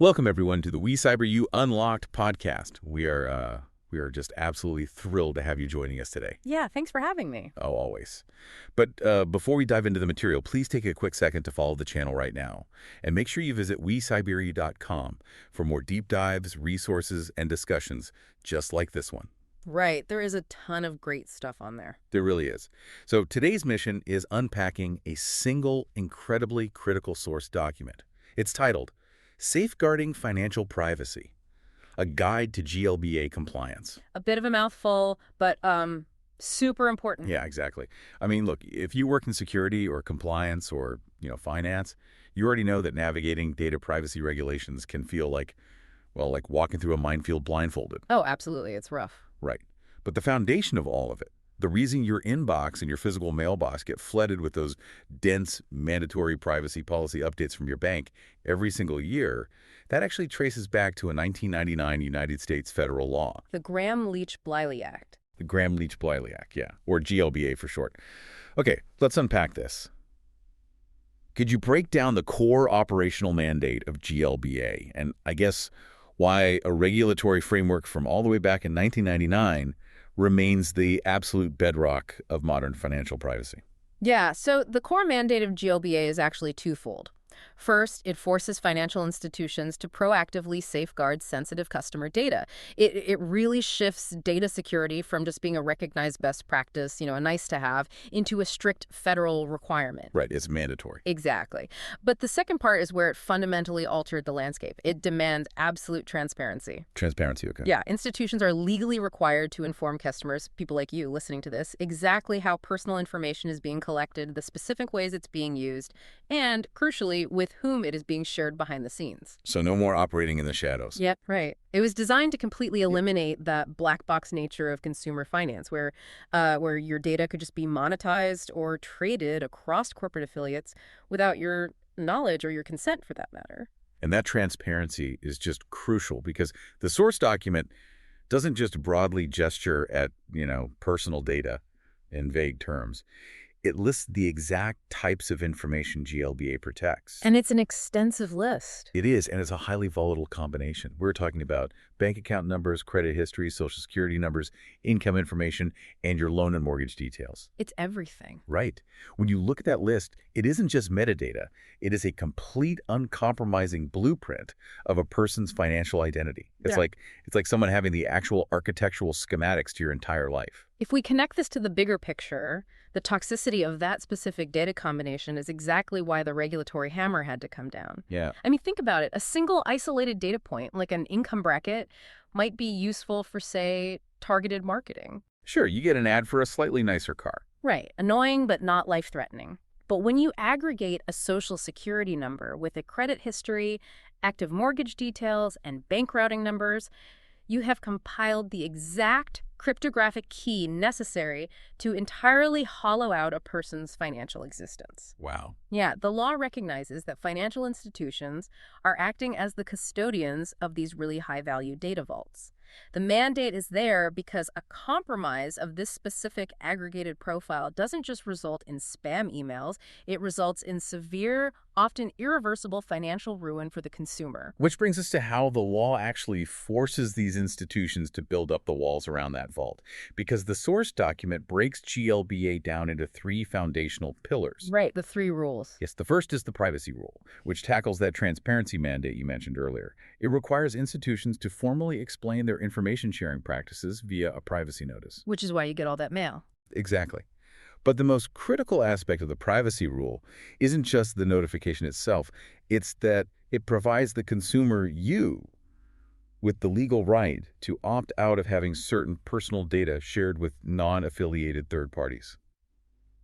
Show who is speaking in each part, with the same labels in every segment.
Speaker 1: Welcome everyone to the WeCyberYou Unlocked podcast. We are just absolutely thrilled to have you joining us today.
Speaker 2: Yeah, thanks for having me.
Speaker 1: Oh, always. But before we dive into the material, please take a quick second to follow the channel right now. And make sure you visit WeCyberYou.com for more deep dives, resources, and discussions just like this one.
Speaker 2: Right, there is a ton of great stuff on there.
Speaker 1: There really is. So today's mission is unpacking a single, incredibly critical source document. It's titled, Safeguarding Financial Privacy, a Guide to GLBA Compliance.
Speaker 2: A bit of a mouthful, but super important.
Speaker 1: Yeah, exactly. I mean, look, if you work in security or compliance or, finance, you already know that navigating data privacy regulations can feel like, well, like walking through a minefield blindfolded.
Speaker 2: Oh, absolutely, it's rough.
Speaker 1: Right. But the foundation of all of it, the reason your inbox and your physical mailbox get flooded with those dense, mandatory privacy policy updates from your bank every single year, that actually traces back to a 1999 United States federal law.
Speaker 2: The Gramm Leach Bliley Act.
Speaker 1: The Gramm Leach Bliley Act, yeah, or GLBA for short. Okay, let's unpack this. Could you break down the core operational mandate of GLBA and, I guess, why a regulatory framework from all the way back in 1999 remains the absolute bedrock of modern financial privacy?
Speaker 2: Yeah, so the core mandate of GLBA is actually twofold. First, it forces financial institutions to proactively safeguard sensitive customer data. It really shifts data security from just being a recognized best practice, a nice to have, into a strict federal requirement.
Speaker 1: Right, it's mandatory.
Speaker 2: Exactly. But the second part is where it fundamentally altered the landscape. It demands absolute transparency.
Speaker 1: Transparency, okay.
Speaker 2: Yeah, institutions are legally required to inform customers, people like you listening to this, exactly how personal information is being collected, the specific ways it's being used, and, crucially, with whom it is being shared behind the scenes.
Speaker 1: So no more operating in the shadows.
Speaker 2: Yep, right. It was designed to completely eliminate that black box nature of consumer finance, where your data could just be monetized or traded across corporate affiliates without your knowledge or your consent, for that matter.
Speaker 1: And that transparency is just crucial because the source document doesn't just broadly gesture at, personal data in vague terms. It lists the exact types of information GLBA protects.
Speaker 2: And it's an extensive list.
Speaker 1: It is, and it's a highly volatile combination. We're talking about bank account numbers, credit history, social security numbers, income information, and your loan and mortgage details.
Speaker 2: It's everything.
Speaker 1: Right. When you look at that list, it isn't just metadata. It is a complete, uncompromising blueprint of a person's financial identity. It's like someone having the actual architectural schematics to your entire life.
Speaker 2: If we connect this to the bigger picture, the toxicity of that specific data combination is exactly why the regulatory hammer had to come down.
Speaker 1: Yeah.
Speaker 2: I mean, think about it. A single isolated data point, like an income bracket, might be useful for, say, targeted marketing.
Speaker 1: Sure, you get an ad for a slightly nicer car.
Speaker 2: Right. Annoying, but not life-threatening. But when you aggregate a social security number with a credit history, active mortgage details, and bank routing numbers, you have compiled the exact cryptographic key necessary to entirely hollow out a person's financial existence.
Speaker 1: Wow.
Speaker 2: Yeah, the law recognizes that financial institutions are acting as the custodians of these really high-value data vaults. The mandate is there because a compromise of this specific aggregated profile doesn't just result in spam emails, it results in severe, often irreversible financial ruin for the consumer.
Speaker 1: Which brings us to how the law actually forces these institutions to build up the walls around that vault. Because the source document breaks GLBA down into three foundational pillars.
Speaker 2: Right, the three rules.
Speaker 1: Yes, the first is the privacy rule, which tackles that transparency mandate you mentioned earlier. It requires institutions to formally explain their information sharing practices via a privacy notice.
Speaker 2: Which is why you get all that mail.
Speaker 1: Exactly. But the most critical aspect of the privacy rule isn't just the notification itself. It's that it provides the consumer, you, with the legal right to opt out of having certain personal data shared with non-affiliated third parties.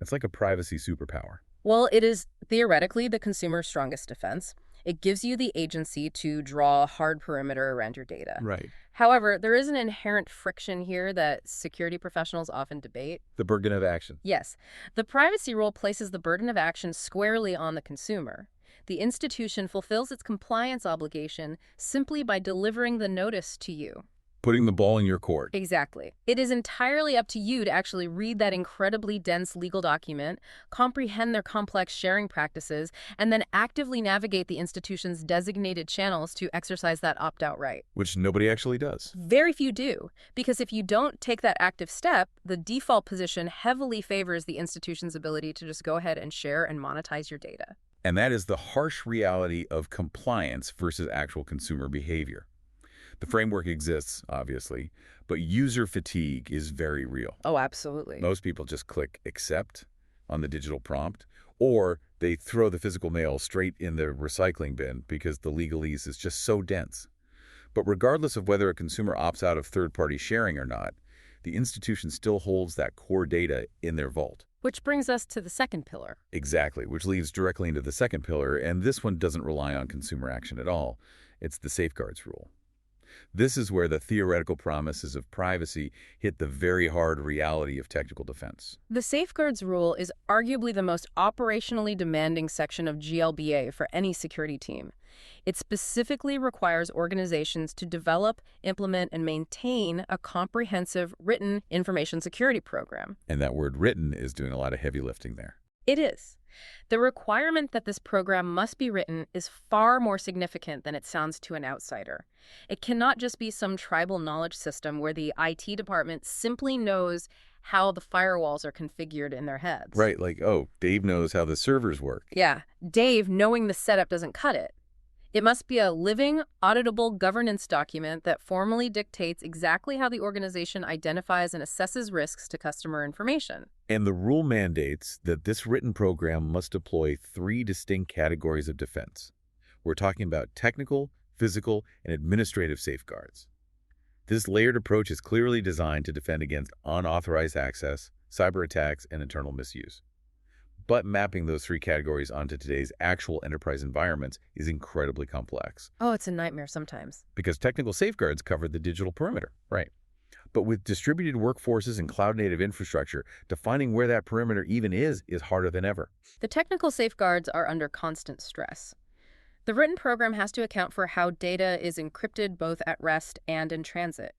Speaker 1: It's like a privacy superpower.
Speaker 2: Well, it is theoretically the consumer's strongest defense. It gives you the agency to draw a hard perimeter around your data.
Speaker 1: Right.
Speaker 2: However, there is an inherent friction here that security professionals often debate.
Speaker 1: The burden of action.
Speaker 2: Yes. The privacy rule places the burden of action squarely on the consumer. The institution fulfills its compliance obligation simply by delivering the notice to you.
Speaker 1: Putting the ball in your court.
Speaker 2: Exactly. It is entirely up to you to actually read that incredibly dense legal document, comprehend their complex sharing practices, and then actively navigate the institution's designated channels to exercise that opt-out right.
Speaker 1: Which nobody actually does.
Speaker 2: Very few do, because if you don't take that active step, the default position heavily favors the institution's ability to just go ahead and share and monetize your data.
Speaker 1: And that is the harsh reality of compliance versus actual consumer behavior. The framework exists, obviously, but user fatigue is very real.
Speaker 2: Oh, absolutely.
Speaker 1: Most people just click accept on the digital prompt, or they throw the physical mail straight in the recycling bin because the legalese is just so dense. But regardless of whether a consumer opts out of third-party sharing or not, the institution still holds that core data in their vault.
Speaker 2: Which brings us to the second pillar.
Speaker 1: Exactly, which leads directly into the second pillar, and this one doesn't rely on consumer action at all. It's the safeguards rule. This is where the theoretical promises of privacy hit the very hard reality of technical defense.
Speaker 2: The safeguards rule is arguably the most operationally demanding section of GLBA for any security team. It specifically requires organizations to develop, implement, and maintain a comprehensive written information security program.
Speaker 1: And that word written is doing a lot of heavy lifting there.
Speaker 2: It is. The requirement that this program must be written is far more significant than it sounds to an outsider. It cannot just be some tribal knowledge system where the IT department simply knows how the firewalls are configured in their heads.
Speaker 1: Right, like, oh, Dave knows how the servers work.
Speaker 2: Yeah, Dave knowing the setup doesn't cut it. It must be a living, auditable governance document that formally dictates exactly how the organization identifies and assesses risks to customer information.
Speaker 1: And the rule mandates that this written program must deploy 3 distinct categories of defense. We're talking about technical, physical, and administrative safeguards. This layered approach is clearly designed to defend against unauthorized access, cyber attacks, and internal misuse. But mapping those 3 categories onto today's actual enterprise environments is incredibly complex.
Speaker 2: Oh, it's a nightmare sometimes.
Speaker 1: Because technical safeguards cover the digital perimeter, right? But with distributed workforces and cloud-native infrastructure, defining where that perimeter even is harder than ever.
Speaker 2: The technical safeguards are under constant stress. The written program has to account for how data is encrypted both at rest and in transit.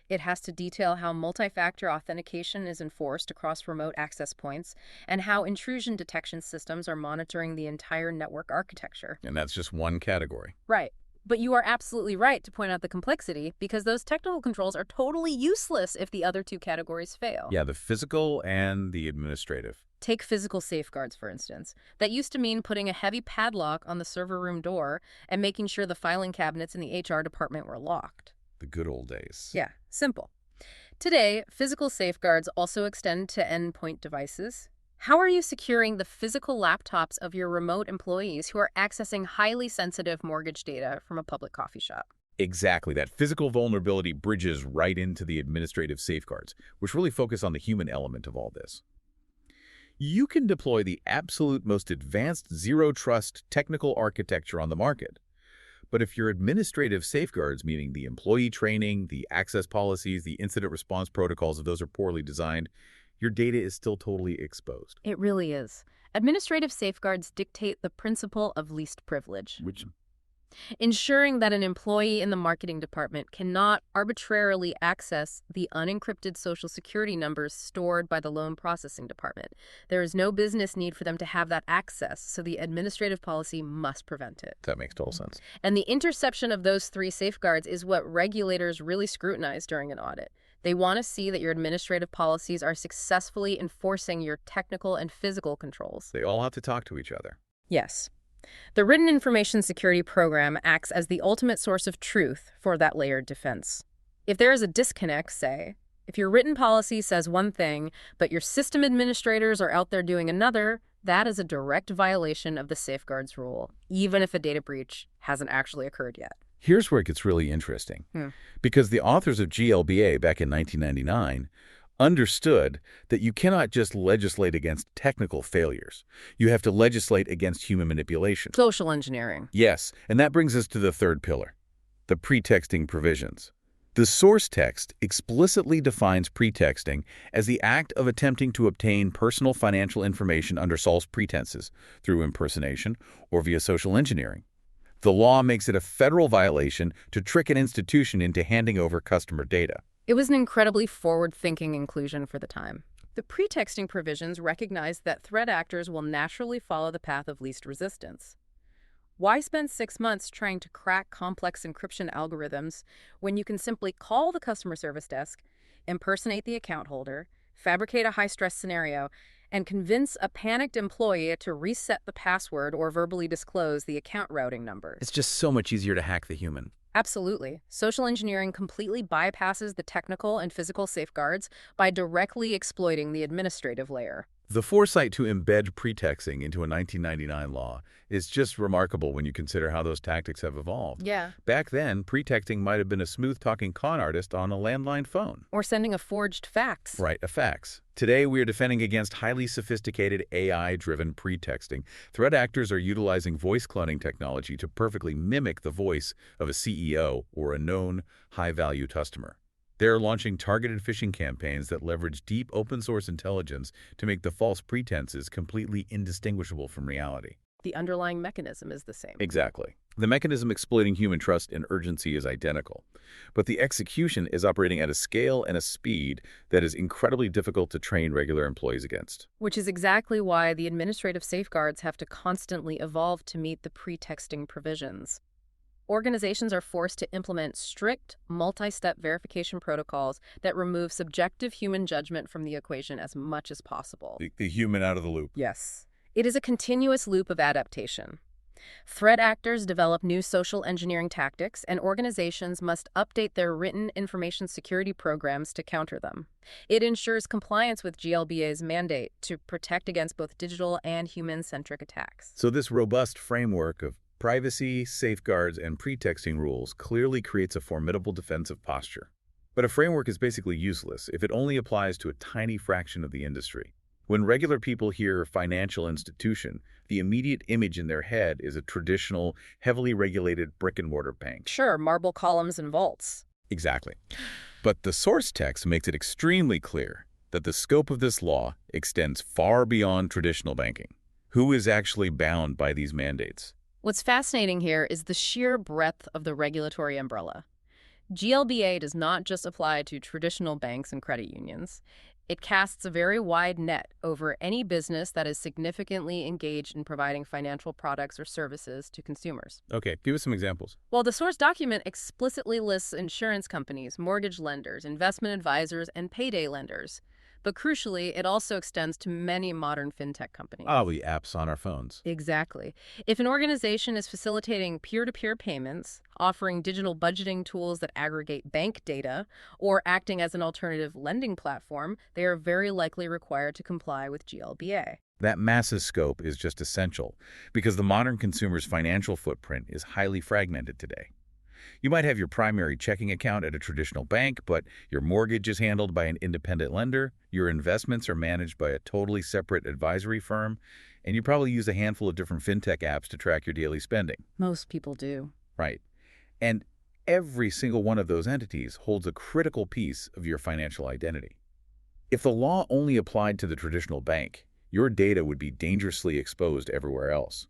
Speaker 2: It has to detail how multi-factor authentication is enforced across remote access points and how intrusion detection systems are monitoring the entire network architecture.
Speaker 1: And that's just one category.
Speaker 2: Right. But you are absolutely right to point out the complexity because those technical controls are totally useless if the other 2 categories fail.
Speaker 1: Yeah, the physical and the administrative.
Speaker 2: Take physical safeguards, for instance. That used to mean putting a heavy padlock on the server room door and making sure the filing cabinets in the HR department were locked.
Speaker 1: The good old days.
Speaker 2: Yeah, simple. Today, physical safeguards also extend to endpoint devices. How are you securing the physical laptops of your remote employees who are accessing highly sensitive mortgage data from a public coffee shop?
Speaker 1: Exactly. That physical vulnerability bridges right into the administrative safeguards, which really focus on the human element of all this. You can deploy the absolute most advanced zero-trust technical architecture on the market. But if your administrative safeguards, meaning the employee training, the access policies, the incident response protocols, if those are poorly designed, your data is still totally exposed.
Speaker 2: It really is. Administrative safeguards dictate the principle of least privilege, ensuring that an employee in the marketing department cannot arbitrarily access the unencrypted social security numbers stored by the loan processing department. There is no business need for them to have that access, so the administrative policy must prevent it.
Speaker 1: That makes total sense.
Speaker 2: And the interception of those 3 safeguards is what regulators really scrutinize during an audit. They want to see that your administrative policies are successfully enforcing your technical and physical controls.
Speaker 1: They all have to talk to each other.
Speaker 2: Yes. The Written Information Security Program acts as the ultimate source of truth for that layered defense. If there is a disconnect, say, if your written policy says one thing, but your system administrators are out there doing another, that is a direct violation of the safeguards rule, even if a data breach hasn't actually occurred yet.
Speaker 1: Here's where it gets really interesting. Because the authors of GLBA back in 1999 understood that you cannot just legislate against technical failures. You have to legislate against human manipulation.
Speaker 2: Social engineering.
Speaker 1: Yes, and that brings us to the third pillar, the pretexting provisions. The source text explicitly defines pretexting as the act of attempting to obtain personal financial information under false pretenses through impersonation or via social engineering. The law makes it a federal violation to trick an institution into handing over customer data.
Speaker 2: It was an incredibly forward-thinking inclusion for the time. The pretexting provisions recognize that threat actors will naturally follow the path of least resistance. Why spend 6 months trying to crack complex encryption algorithms when you can simply call the customer service desk, impersonate the account holder, fabricate a high-stress scenario, and convince a panicked employee to reset the password or verbally disclose the account routing numbers?
Speaker 1: It's just so much easier to hack the human.
Speaker 2: Absolutely. Social engineering completely bypasses the technical and physical safeguards by directly exploiting the administrative layer.
Speaker 1: The foresight to embed pretexting into a 1999 law is just remarkable when you consider how those tactics have evolved.
Speaker 2: Yeah.
Speaker 1: Back then, pretexting might have been a smooth-talking con artist on a landline phone.
Speaker 2: Or sending a forged fax.
Speaker 1: Right, a fax. Today, we are defending against highly sophisticated AI-driven pretexting. Threat actors are utilizing voice cloning technology to perfectly mimic the voice of a CEO or a known high-value customer. They're launching targeted phishing campaigns that leverage deep open-source intelligence to make the false pretenses completely indistinguishable from reality.
Speaker 2: The underlying mechanism is the same.
Speaker 1: Exactly. The mechanism exploiting human trust and urgency is identical, but the execution is operating at a scale and a speed that is incredibly difficult to train regular employees against.
Speaker 2: Which is exactly why the administrative safeguards have to constantly evolve to meet the pretexting provisions. Organizations are forced to implement strict, multi-step verification protocols that remove subjective human judgment from the equation as much as possible.
Speaker 1: The human out of the loop.
Speaker 2: Yes. It is a continuous loop of adaptation. Threat actors develop new social engineering tactics, and organizations must update their written information security programs to counter them. It ensures compliance with GLBA's mandate to protect against both digital and human-centric attacks.
Speaker 1: So this robust framework of privacy, safeguards, and pretexting rules clearly creates a formidable defensive posture. But a framework is basically useless if it only applies to a tiny fraction of the industry. When regular people hear financial institution, the immediate image in their head is a traditional, heavily regulated brick-and-mortar bank.
Speaker 2: Sure, marble columns and vaults.
Speaker 1: Exactly. But the source text makes it extremely clear that the scope of this law extends far beyond traditional banking. Who is actually bound by these mandates?
Speaker 2: What's fascinating here is the sheer breadth of the regulatory umbrella. GLBA does not just apply to traditional banks and credit unions. It casts a very wide net over any business that is significantly engaged in providing financial products or services to consumers.
Speaker 1: Okay, give us some examples.
Speaker 2: Well, the source document explicitly lists insurance companies, mortgage lenders, investment advisors, and payday lenders. But crucially, it also extends to many modern fintech companies.
Speaker 1: Oh, the apps on our phones.
Speaker 2: Exactly. If an organization is facilitating peer-to-peer payments, offering digital budgeting tools that aggregate bank data, or acting as an alternative lending platform, they are very likely required to comply with GLBA.
Speaker 1: That massive scope is just essential because the modern consumer's financial footprint is highly fragmented today. You might have your primary checking account at a traditional bank, but your mortgage is handled by an independent lender, your investments are managed by a totally separate advisory firm, and you probably use a handful of different fintech apps to track your daily spending.
Speaker 2: Most people do.
Speaker 1: Right. And every single one of those entities holds a critical piece of your financial identity. If the law only applied to the traditional bank, your data would be dangerously exposed everywhere else.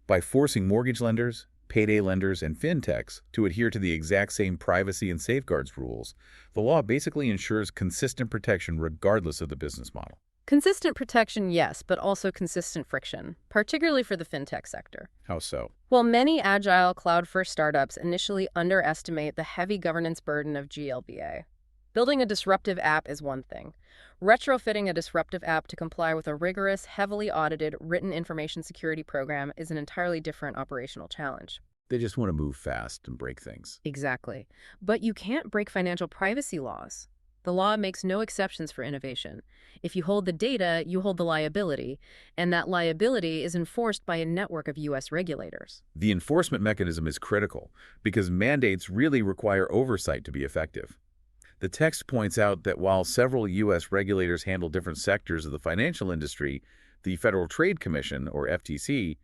Speaker 1: By forcing mortgage lenders, payday lenders, and fintechs to adhere to the exact same privacy and safeguards rules, the law basically ensures consistent protection regardless of the business model.
Speaker 2: Consistent protection, yes, but also consistent friction, particularly for the fintech sector.
Speaker 1: How so?
Speaker 2: Well, many agile cloud-first startups initially underestimate the heavy governance burden of GLBA. Building a disruptive app is one thing. Retrofitting a disruptive app to comply with a rigorous, heavily audited written information security program is an entirely different operational challenge.
Speaker 1: They just want to move fast and break things.
Speaker 2: Exactly. But you can't break financial privacy laws. The law makes no exceptions for innovation. If you hold the data, you hold the liability, and that liability is enforced by a network of U.S. regulators.
Speaker 1: The enforcement mechanism is critical because mandates really require oversight to be effective. The text points out that while several U.S. regulators handle different sectors of the financial industry, the Federal Trade Commission, or FTC,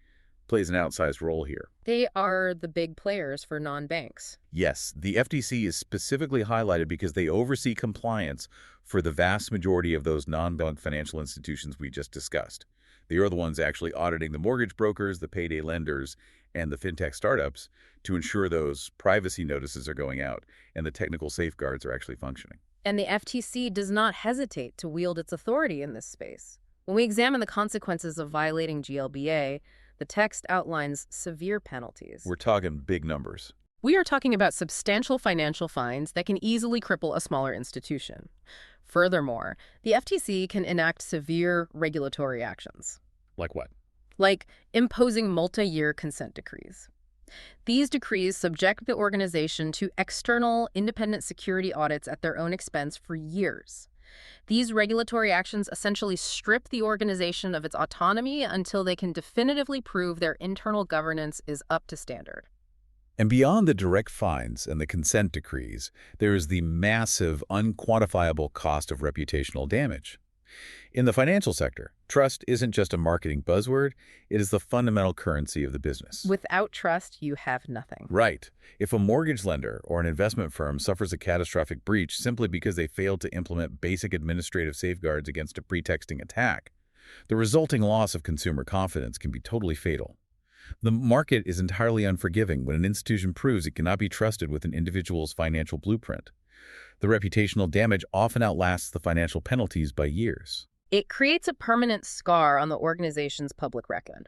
Speaker 1: plays an outsized role here.
Speaker 2: They are the big players for non-banks.
Speaker 1: Yes, the FTC is specifically highlighted because they oversee compliance for the vast majority of those non-bank financial institutions we just discussed. They are the ones actually auditing the mortgage brokers, the payday lenders, and the fintech startups to ensure those privacy notices are going out and the technical safeguards are actually functioning.
Speaker 2: And the FTC does not hesitate to wield its authority in this space. When we examine the consequences of violating GLBA, the text outlines severe penalties.
Speaker 1: We're talking big numbers.
Speaker 2: We are talking about substantial financial fines that can easily cripple a smaller institution. Furthermore, the FTC can enact severe regulatory actions.
Speaker 1: Like what?
Speaker 2: Like imposing multi-year consent decrees. These decrees subject the organization to external, independent security audits at their own expense for years. These regulatory actions essentially strip the organization of its autonomy until they can definitively prove their internal governance is up to standard.
Speaker 1: And beyond the direct fines and the consent decrees, there is the massive, unquantifiable cost of reputational damage. In the financial sector, trust isn't just a marketing buzzword, it is the fundamental currency of the business.
Speaker 2: Without trust, you have nothing.
Speaker 1: Right. If a mortgage lender or an investment firm suffers a catastrophic breach simply because they failed to implement basic administrative safeguards against a pretexting attack, the resulting loss of consumer confidence can be totally fatal. The market is entirely unforgiving when an institution proves it cannot be trusted with an individual's financial blueprint. The reputational damage often outlasts the financial penalties by years.
Speaker 2: It creates a permanent scar on the organization's public record.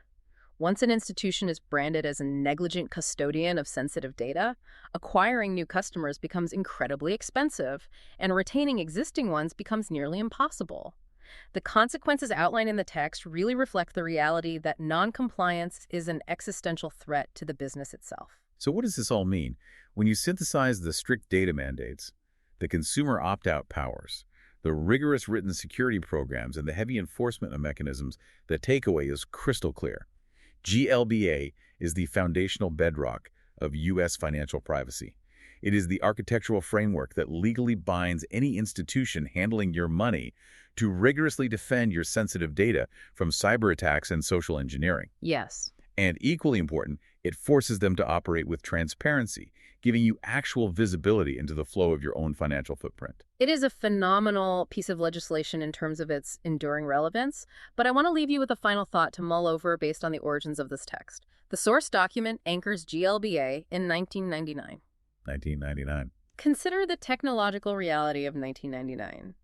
Speaker 2: Once an institution is branded as a negligent custodian of sensitive data, acquiring new customers becomes incredibly expensive, and retaining existing ones becomes nearly impossible. The consequences outlined in the text really reflect the reality that non-compliance is an existential threat to the business itself.
Speaker 1: So what does this all mean? When you synthesize the strict data mandates, the consumer opt-out powers, the rigorous written security programs, and the heavy enforcement mechanisms, the takeaway is crystal clear. GLBA is the foundational bedrock of U.S. financial privacy. It is the architectural framework that legally binds any institution handling your money to rigorously defend your sensitive data from cyber attacks and social engineering.
Speaker 2: Yes.
Speaker 1: And equally important, it forces them to operate with transparency, giving you actual visibility into the flow of your own financial footprint.
Speaker 2: It is a phenomenal piece of legislation in terms of its enduring relevance, but I want to leave you with a final thought to mull over based on the origins of this text. The source document anchors GLBA in 1999.
Speaker 1: 1999.
Speaker 2: Consider the technological reality of 1999.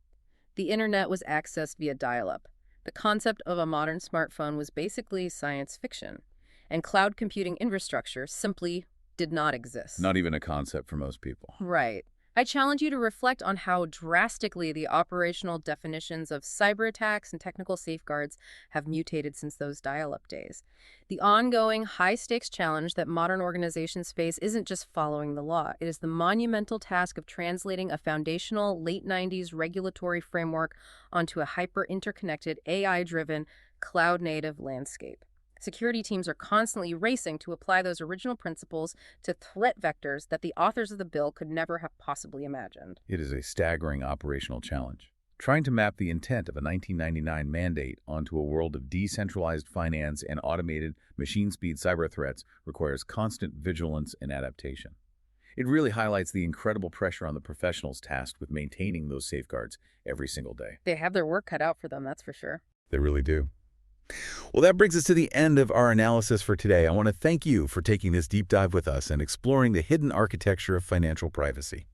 Speaker 2: The internet was accessed via dial-up. The concept of a modern smartphone was basically science fiction, and cloud computing infrastructure simply did not exist.
Speaker 1: Not even a concept for most people.
Speaker 2: Right. I challenge you to reflect on how drastically the operational definitions of cyber attacks and technical safeguards have mutated since those dial-up days. The ongoing high-stakes challenge that modern organizations face isn't just following the law. It is the monumental task of translating a foundational late 90s regulatory framework onto a hyper-interconnected, AI-driven, cloud-native landscape. Security teams are constantly racing to apply those original principles to threat vectors that the authors of the bill could never have possibly imagined.
Speaker 1: It is a staggering operational challenge. Trying to map the intent of a 1999 mandate onto a world of decentralized finance and automated machine-speed cyber threats requires constant vigilance and adaptation. It really highlights the incredible pressure on the professionals tasked with maintaining those safeguards every single day.
Speaker 2: They have their work cut out for them, that's for sure.
Speaker 1: They really do. Well, that brings us to the end of our analysis for today. I want to thank you for taking this deep dive with us and exploring the hidden architecture of financial privacy.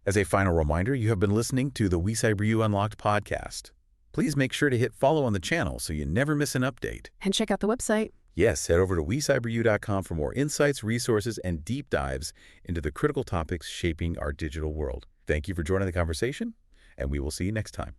Speaker 1: As a final reminder, you have been listening to the WeCyberYou Unlocked podcast. Please make sure to hit follow on the channel so you never miss an update.
Speaker 2: And check out the website.
Speaker 1: Yes, head over to WeCyberYou.com for more insights, resources, and deep dives into the critical topics shaping our digital world. Thank you for joining the conversation, and we will see you next time.